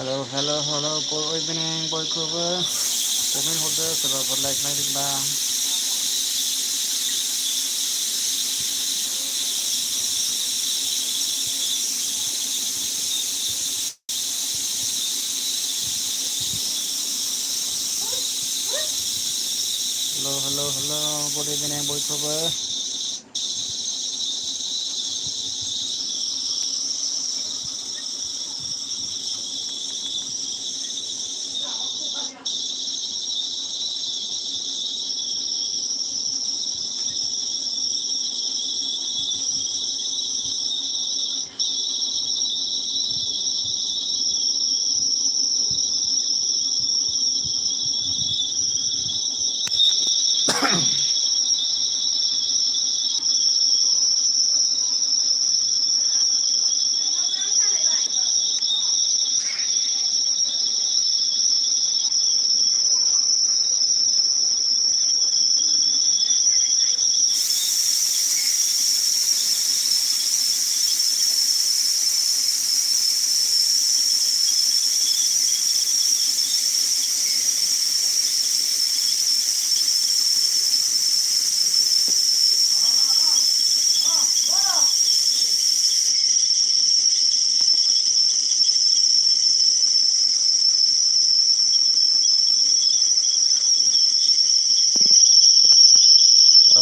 हेल' good इभिनिं बयखौबो comment हरदो सोरबाफोर लाइक नायदोंबा। हेल' गुड इभिनिं बयखौबो।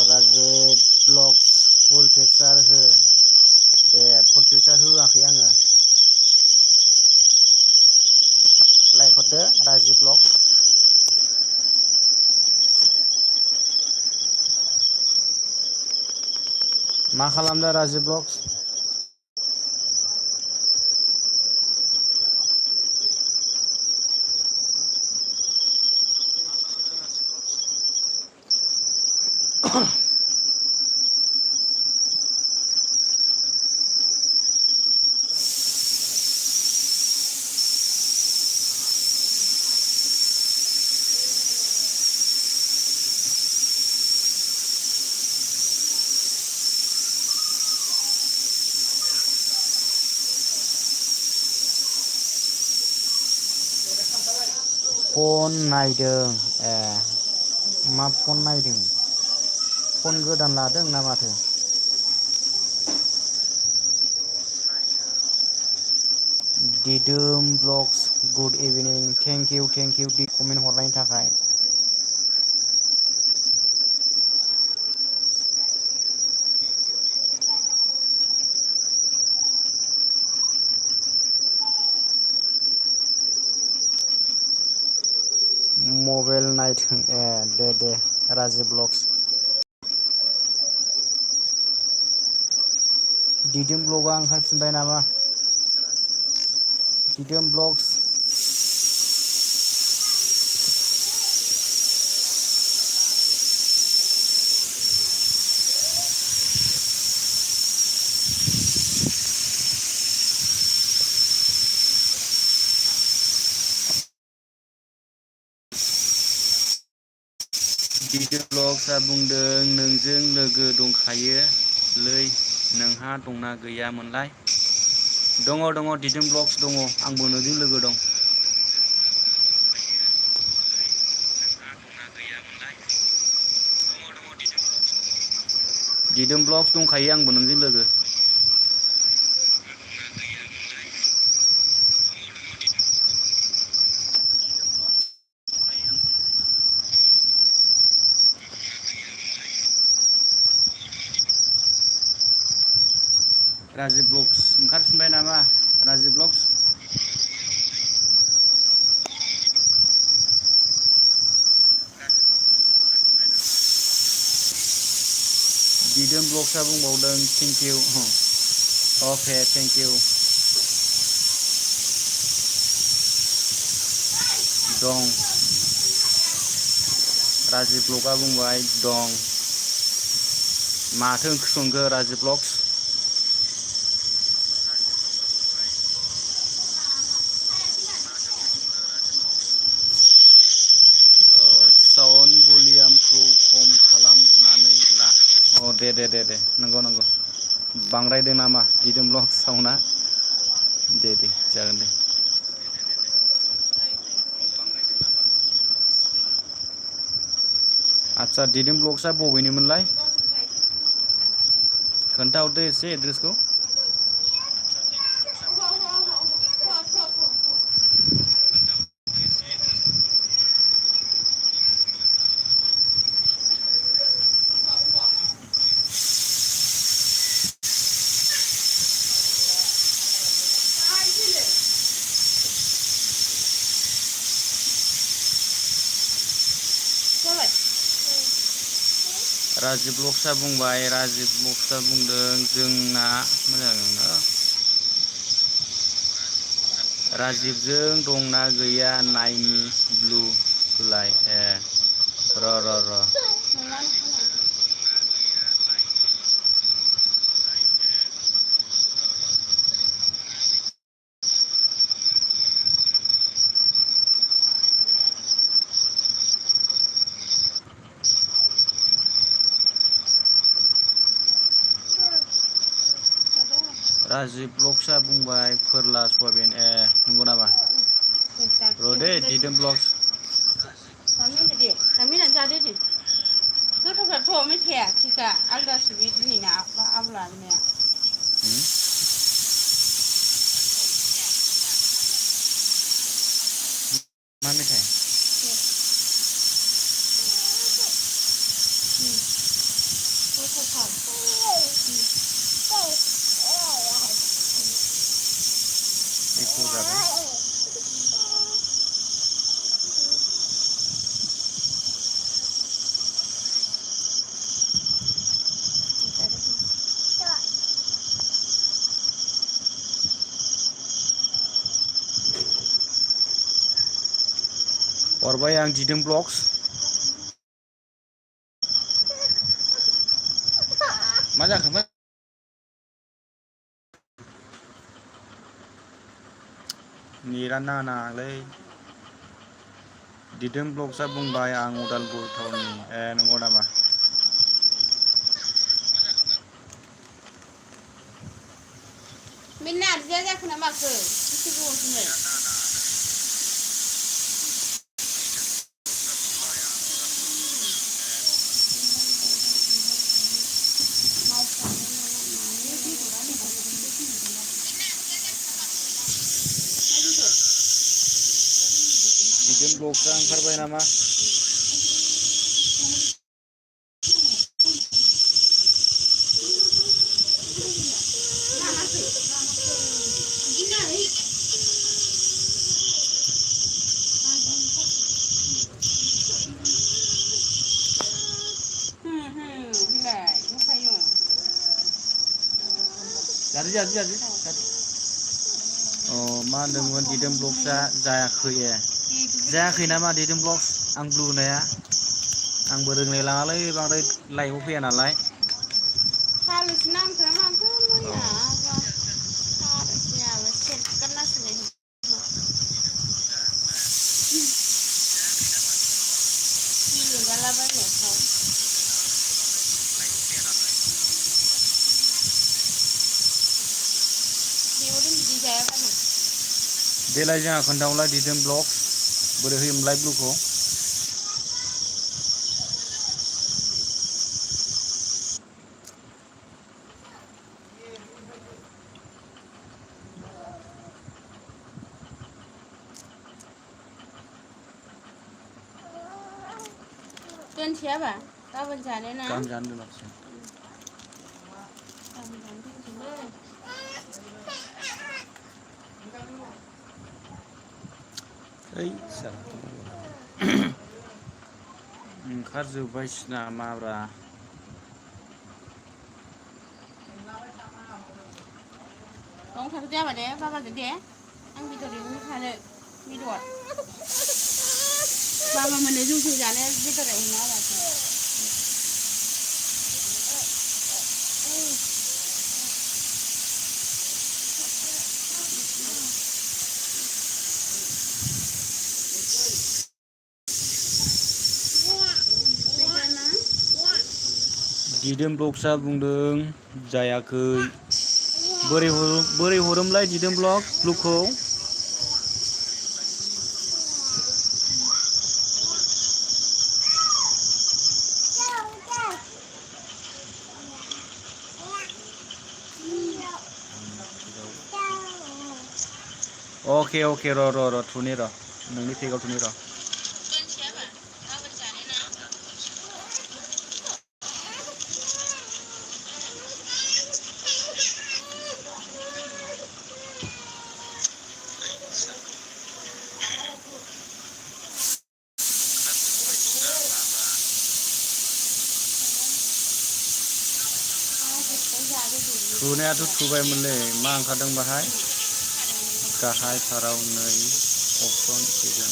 राजेब ब्लग्स फुल पिक्सार हो। ए फुल पिक्सार होआखै आङो। लाइक हरदो राजिब ब्लग। मा खालामदों राजिब ब्लग्स? फन नायदों ए मा फन नायदों? फन गोदान लादों ना माथो? दिदोम blogs good evening thank you comment हरनायनि थाखाय। मबाइल नायदों ए दे राजिब ब्लग्स। दिदोम ब्लगआ ओंखारफिनबाय नामा? दिदोम ब्लग्स। दिदोम ब्लग्सआ बुंदों नोंजों लोगो दंखायोलै नोंहा दंना गैयामोनलाय? दङ दिदोम ब्लग्स दङ आंबो नोंजों लोगो दं। दिदोम ब्लग्स दंखायो आंबो नोंजों लोगो। राजिब ब्लग्स ओंखारफिनबाय नामा राजिब ब्लग्स? दिदोम ब्लग्सआ बुंबावदों thank you okay thank you. दं राजिब ब्लगआ बुंबाय दं। माथो ओंख्रि संखो राजिब ब्लग्स? साउन्ड भलियामखौ खम खालामनानै ला। अ दे नंगौ बांद्रायदों नामा दिदोम ब्लग्स साउन्डआ? दे जागोन दे। आच्छा दिदोम ब्लग्सआ बबेनिमोनलाय खोन्थाहरदो एसे एड्रेसखौ राजिब ब्लग्सआ बुंबाय राजिब ब्लग्सआ बुंदों जोंना मोजां राजिबजों दंना गैया नायनि ब्लु होलाय ए र राजिब ब्लग्सआ बुंबाय फोरला सयाबिन ए नंगौ नामा र' दे दिदोम ब्लग्स जामिनानै जादो दे गोथावथारथ' मेथाइया केकआ आलदासो बे दिनैना आबौ लाबोनाया मा मेथाइ बेखौ जाबाय हरबाय आं दिदोम ब्लग्स मा जाखोमोन नेटानो नाङालै दिदोम ब्लग्सआ बुंबाय आं उदालगुरि टाउननि ए नंगौ नामा बे नारजिया जाखो ना माखो एसे गोबावसैमोन दिदोम ब्लग्सआ ओंखारबाय नामा जादो अ मा होनदोंमोन दिदोम ब्लग्सआ जायाखै जायाखै नामा दिदोम ब्लग्स आं ब्लु होनाया आंबो रोंलाय लाङालै बांद्राय लाइभआव फैया नालाय सालसो नांखोना माखो मैया सालसनियाबो सेरगारनासोलाय लगालाबायनायफ्राव बेयावनो बिदि जायाबानो देलाय जोंहा खोन्थाहरलाय दिदोम ब्लग्स बोरै होयोमोनलाय ब्लुखौ दोनसैयाबा गाबोन जानो ना गाबोन जानो दोनाखिसै गाबोन जानो दोनसैलै ओइ ओंखारजोब्बायसो नामाब्रा बावनो थाथ'दे आबा दे बाबाजों दे आं बेदर एवनो थानो बेदर बाबा मोननो जौजौ जानो बेदर एवनो आबाजों दिदोम ब्लग्सआ बुंदों जायाखै बोरै हरोमलाय दिदोम ब्लुखौ अके र' थुनि र' नोंनि पेकआव थुनि र' थुनायाथ' थुबायमोनलै मा ओंखारदों बाहाय गाहाय थाराव 2 अपसन फैगोन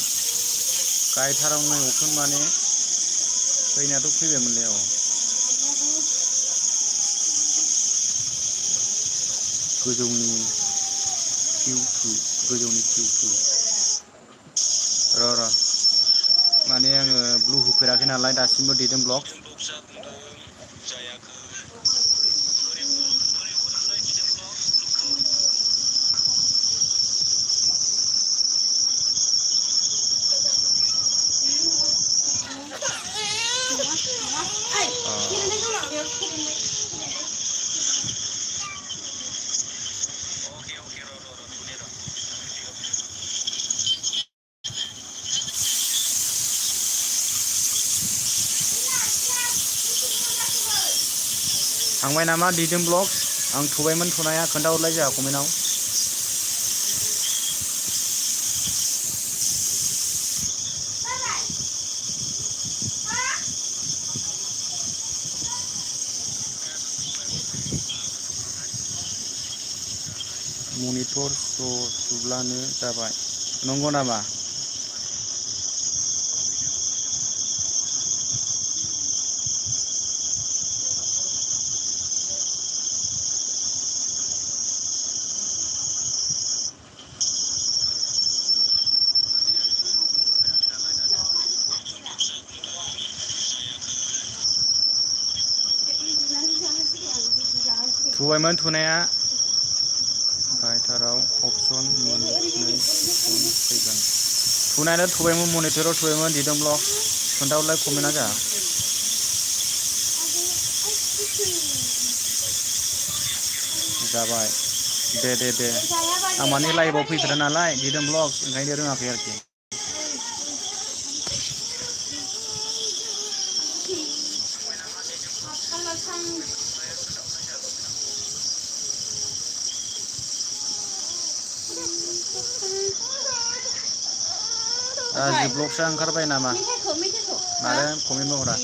गाहाय थाराव 2 अपसन माने फैनायाथ' फैबायमोनलै गोजौनि Q2 र' माने आङो ब्लु होफेराखै नालाय दासिमबो डिडोम ब्लग्स थांबाय नामा डिडोम ब्लग्स आं थुबायमोन थुनाया खोन्थाहरलाय जोंहा कमेन्टआव मनिटर थुब्लानो जाबाय नंगौ नामा थुबायमोन थुनाया गाहायथाराव अपसन 2 अपसन फैगोन थुनायानो थुबायमोन मनिटराव थुबायमोन डिडोम ब्लग्स खोन्थाहरलाय कमेन्टआ जा जाबाय दे आं माने लाइभआव फैफेरा नालाय डिडोम ब्लग्स ओंखायनो रोङाखै आरोखि राजि ब्लग्सआ ओंखारबाय नामा मारे कमेन्ट महरा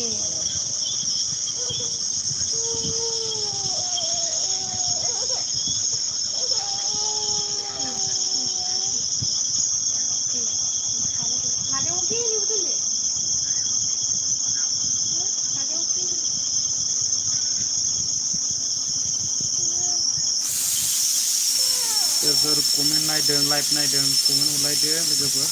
सोर कमेन्ट नायदों लाइभ नायदों कमेन्ट हरलायदो लोगोफोर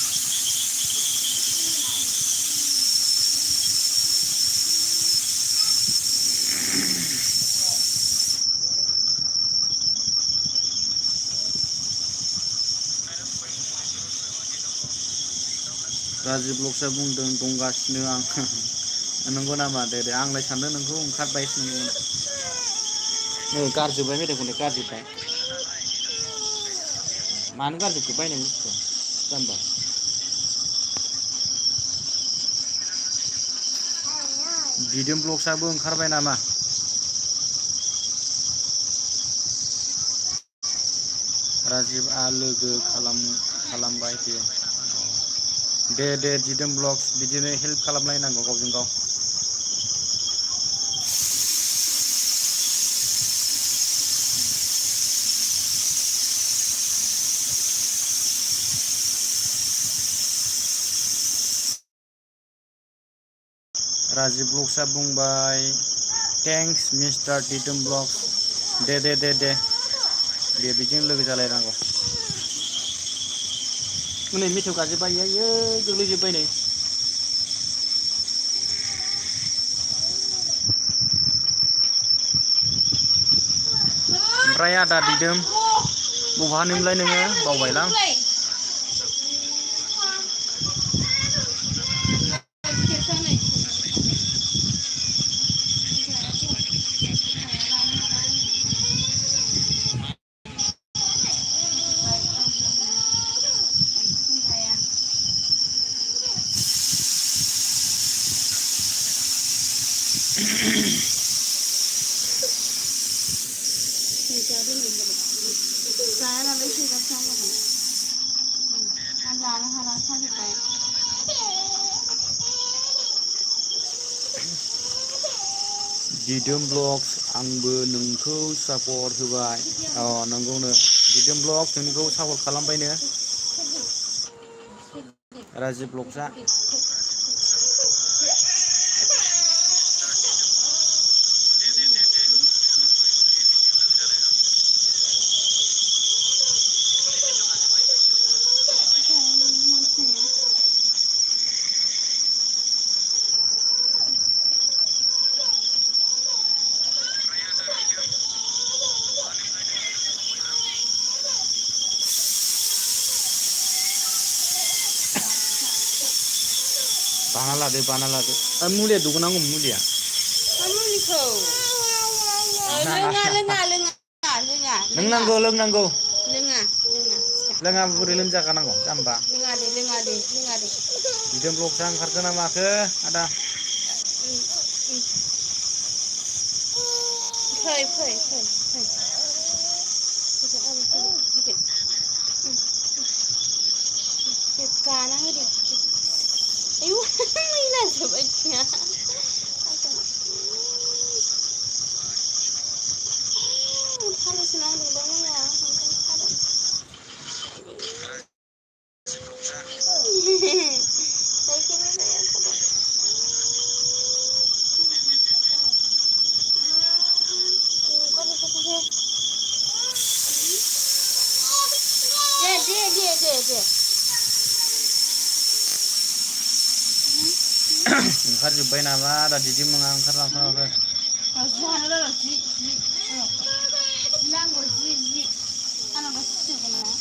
राजि ब्लग्सआ बुंदों दंगासिनो आं नंगौ नामा दे आंलाय सानदों नोंखौ ओंखारबायसो नंगौ गारजोब्बाय मेथाइखौनो गारजोब्बाय मानो गारजोबखो बायनाय बुस्थुखौ जाम्बा डिडोम ब्लग्सआबो ओंखारबाय नामा राजिबआ लोगो खालामबाय दे डिडोम ब्लग्स बिदिनो हेल्प खालामलायनांगौ गावजों गाव राजिब ब्लग्सआ बुंबाय थेंक्स मिस्टार डिडोम ब्लग्स दे बिदिनो लोगो जालायनांगौ नै मेथाइयाव गाजोब्बाय गोग्लैजोब्बाय नै ओमफ्राय आदा दिदोम बबेहानिमोनलाय नोङो बावबायलां जायालाय फैगासिनो दं आं लानो हाला सानजोब्बाय दिदोम ब्लग्स आंबो नोंखौ सापर्ट होबाय नंगौनो दिदोम ब्लग्स नोंनिखौ सापर्ट खालामबायनो राजिब ब्लग्सआ बाना लादो मुलिया दुगनांगौ मुलिया मुलिखौ लोंनांगौ लोङा लोङा बोरै लोंजागानांगौ जाम्बा लोङा दे दिदोम ब्लग्सआ ओंखारखो ना माखो आदा फै गाना होदो आयु मैला जोब्बाय थिया थालसो नांदोंदां मैया ओंखायनो खादों जायखिबो जाया खादों दे ओंखारजोब्बाय नामा आदा दिदि मोना ओंखारलांथाराखै नांगौ जि आंनाव सिजोबगोन ना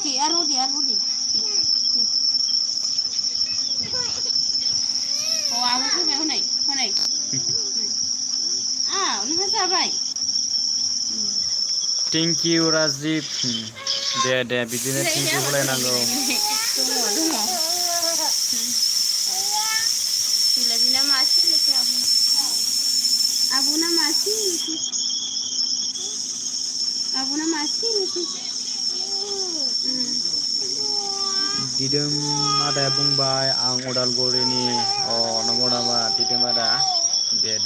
दे आरो दे आबो फैबाय हनै नोंहा जाबाय थेंक इउ राजिब दे बिदिनो थेंक इउ होलायनांगौ दङ बिना मासे आब'ना मासे दिदोम आदाया बुंबाय आं उदालगुरिनि नंगौ नामा दिदोम आदा दे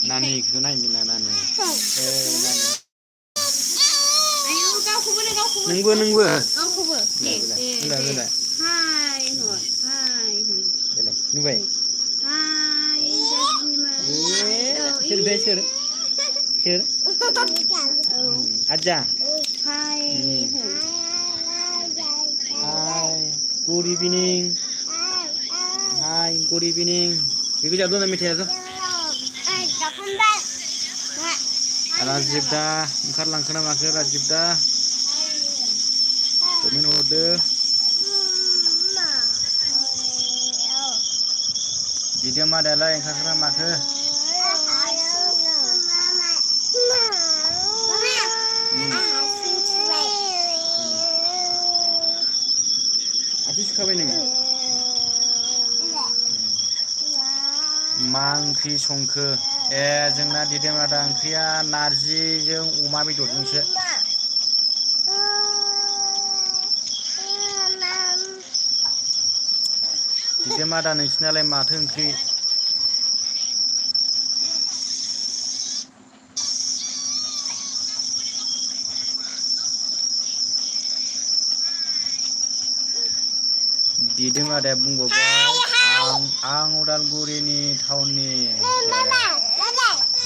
नानिखौ नायनो ना नानि नोंबो गावखौबो दे हाय नुबाय सोर आजा हाय गुड इभिनिं बेखौ जादों मेथाइयाथ' राजिब दा ओंखारलांखो ना माखो राजिब दा कमेन्ट हरदो दिदोम आदायालाय ओंखारखो ना माखो आथिं सुखाबाय नोङो मा ओंख्रि संखो जोंना दिदोम आदा ओंख्रिया नारजिजों अमा बेदरजोंसो दिदोम आदा नोंसिनालाय माथो ओंख्रि दिदोम आदाया बुंबावबाय आं उदालगुरिनि टाउननि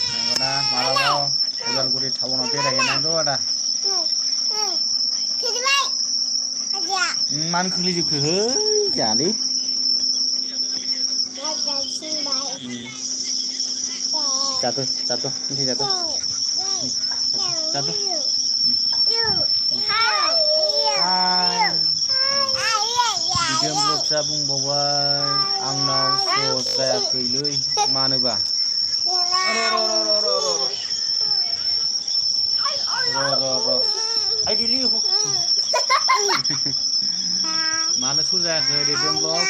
नंगौना मालाबा उदालगुरि टाउनाव बेरायहैनांगौ आदा मानो खोख्लैजोबखो है जायालै जादो जादो मिथाइ जादो जादो बिदिनो ब्लगसा बुंबावबाय आंनाव सस जायाखैलै मानोबा र आइडिलि मानो स जायाखै रिदेम ब्लग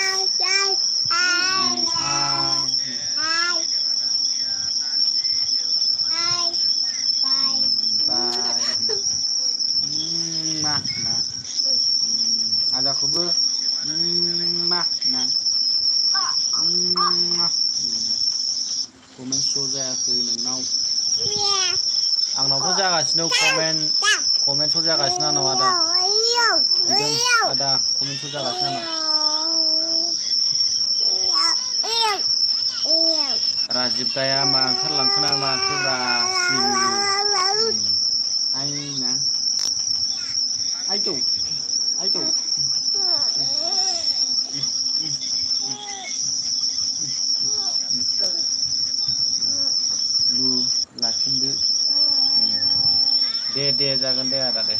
आजाखौबो ना कमेन्ट श' जायाखै नोंनाव आंनावथ' जागासिनो कमेन्ट श' जागासिनो आंनाव आदा कमेन्ट श' जागासिनो आंनाव राजिब दाया मा ओंखारलांखो ना माखोब्रा आइना आइजौ लु लाखिदो दे जागोन दे आदा दे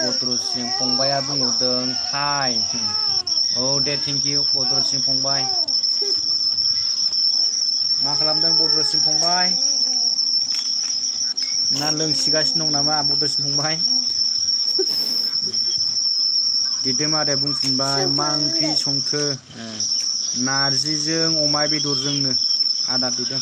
बद्र सिं फंबाया बुंहरदों हाय औ दे थेंक इउ बद्र सिं फंबाय मा खालामदों बद्र सिं फंबाय ना लोंसिगासिनो दं नामा बद्र सिं फंबाय दिदोम आदाया बुंफिनबाय मा ओंख्रि संखो नारजिजों अमा बेदरजोंनो आदा दिदोम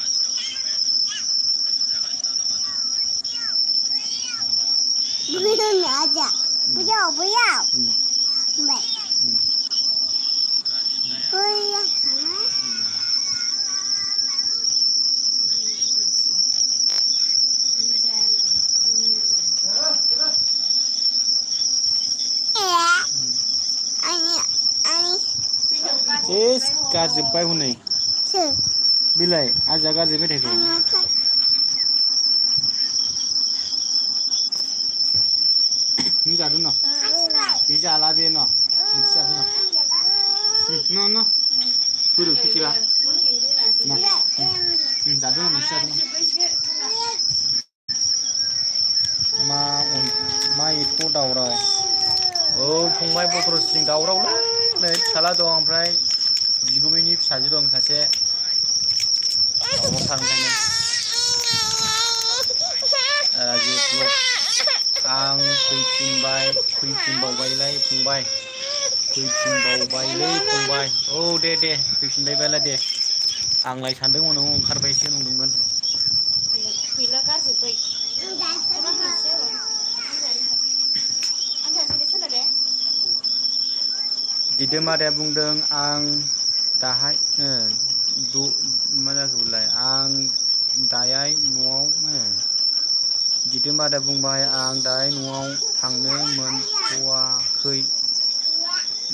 गारजोब्बाय हनै बिलाय आजा गाज्रि मेथाइखौ नों जादों न' बे जाला बे न' नोंसो जादों न' बोरो फैथिरा जादों नोंसो जादों मा एथ' दावराव औ फंबाय बद्र सिं दावरावलै नै फिसाला दं ओमफ्राय बिगुमैनि फिसाजो दं सासे आं फैफिनबावबायलै फंबाय औ दे फैफिनबायबालाय दे आंलाय सानदोंमोन न'आव ओंखारबायसो नंदोंमोन गैला गारजोब्बाय दिदोम आदाया बुंदों आं दाहाय मा जाखो बेलाय आं दाहाय न'आव दिदोम आदाया बुंबाय आं दाहाय न'आव थांनो मोनथ'वाखै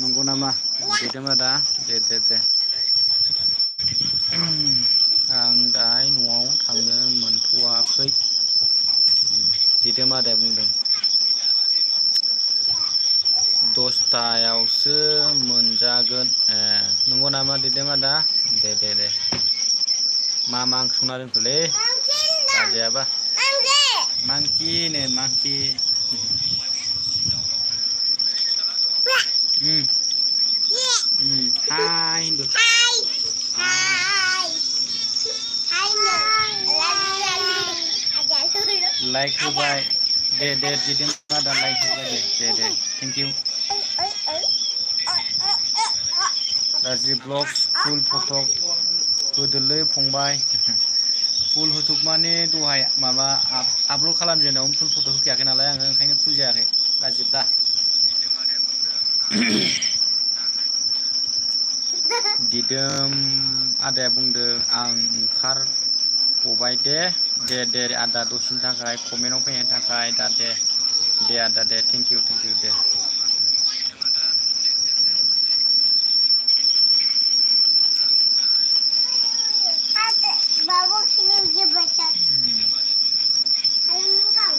नंगौ नामा दिदोम आदा दे आं दाहाय न'आव थांनो मोनथ'वाखै दिदोम आदाया बुंदों 10थायावसो मोनजागोन नंगौ नामा दिदोम आदा दे मा ओंख्रि संना दोनखोलै बाजैयाबा मांकि हाय होनदो लाइक होबाय दे दिदोम आदा लाइक होबाय दे थेंक इउ राजि ब्लग्स फुल फट' होदोलै फंबाय फुल होथुब माने दहाय माबा आपल'ड खालामजेननायावनो फुल फट' होखायाखै नालाय आङो ओंखायनो फुल जायाखै राजिब दा दिदोम आदाया बुंदों आं ओंखारगबाय दे आदा दसेनि थाखाय कमेन्टआव फैनायनि थाखाय दा दे आदा दे थेंक इउ दे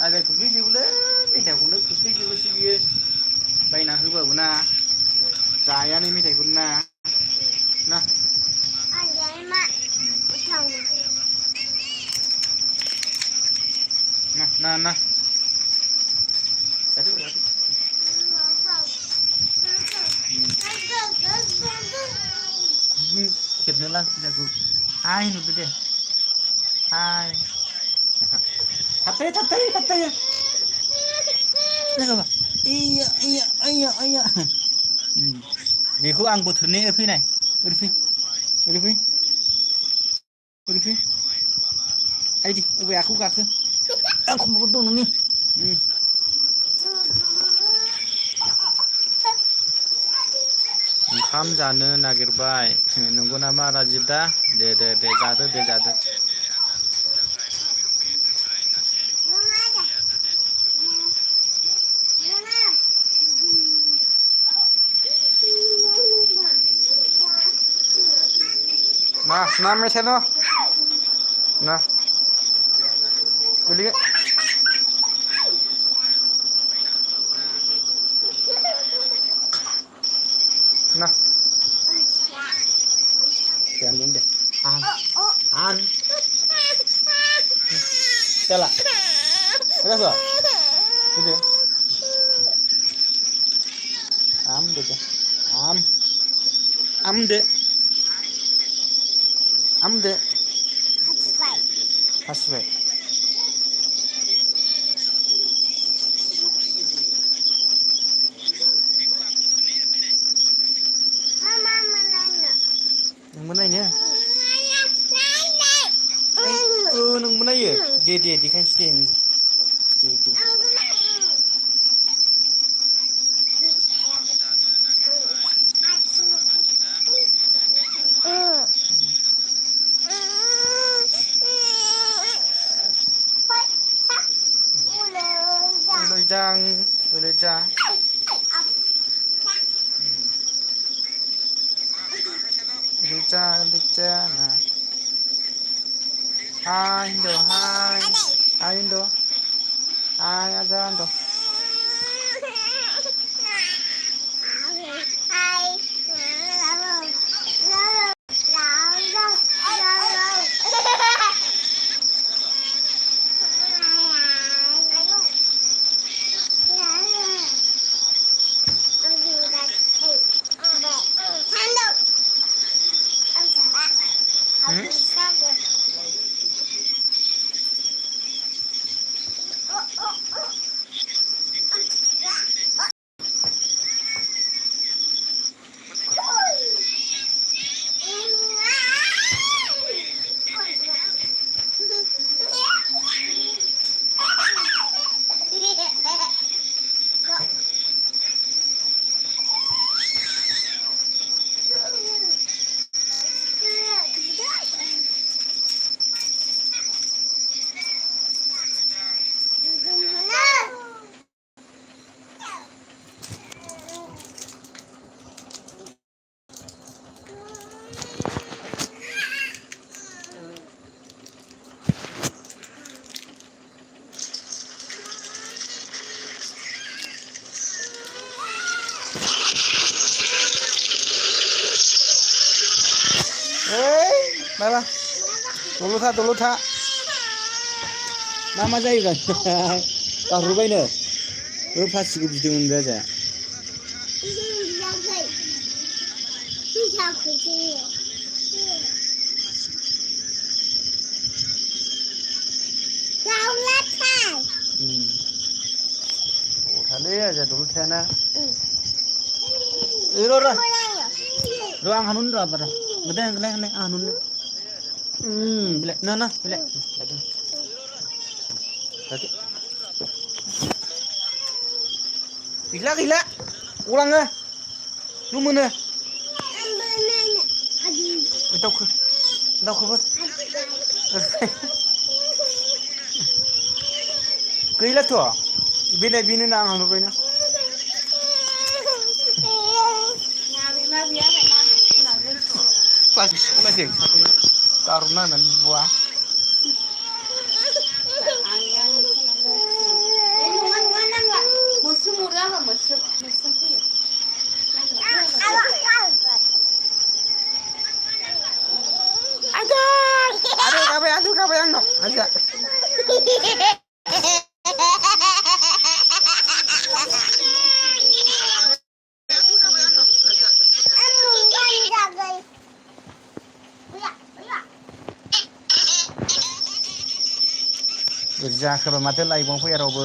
आदाया खोख्लैजोबोलै मेथाइखौनो खोख्लैजोबोसो बियो बायना होबाबो ना जायानो मेथाइखौनो ना ना जादो खेबनो लांफैजागौ हाय नुदो दे हाय थाबथायो जागोबा इया बेखौ आं बोथोरनि फैनाय ओरै फै आइदि अबे आखौ गाखो आं खमबल दं नोंनि ओंखाम जानो नागिरबाय नंगौ नामा राजिब दा दे जादो ना मेथाइ ना गोलैगोन ना दे आन जाला udah udah deh deh hasbay nang menanya nang menanya deh dikasih deh Ulejang nah hai Indo hai azan tuh Mana? Dulu tha. Nama जायो kan? Kahrubayनो. Bे फासिखौ बिदोंमोन बे आजाया. Thale aja dulu thana. Ro ang hanun ro apa ro? Gede hanun. Bilek. Nah, bilek. Tadi. Gila. Ulang ah. Lu mana? दाउखौबो गैलाथ' बेलाय बेनो ना आं नुबायना माबे माबेया माबे खोनालै प्लास्टिक सुख'लायदों गारहरना होननानै बुवा आंनि खोनागासिनो नङा नांला मोस्रोम अरो आंहा मोस्रोम फैयो आदु गाबाय आंनाव आजा बोरै जाखोबा माथो लाइभआवनो फैया रावबो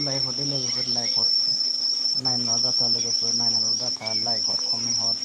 लाइक हरदो लोगोफोर लाइक हर नायनाल डाटा लोगोफोर नायनाल डाटा लाइक हर कमेन्ट हर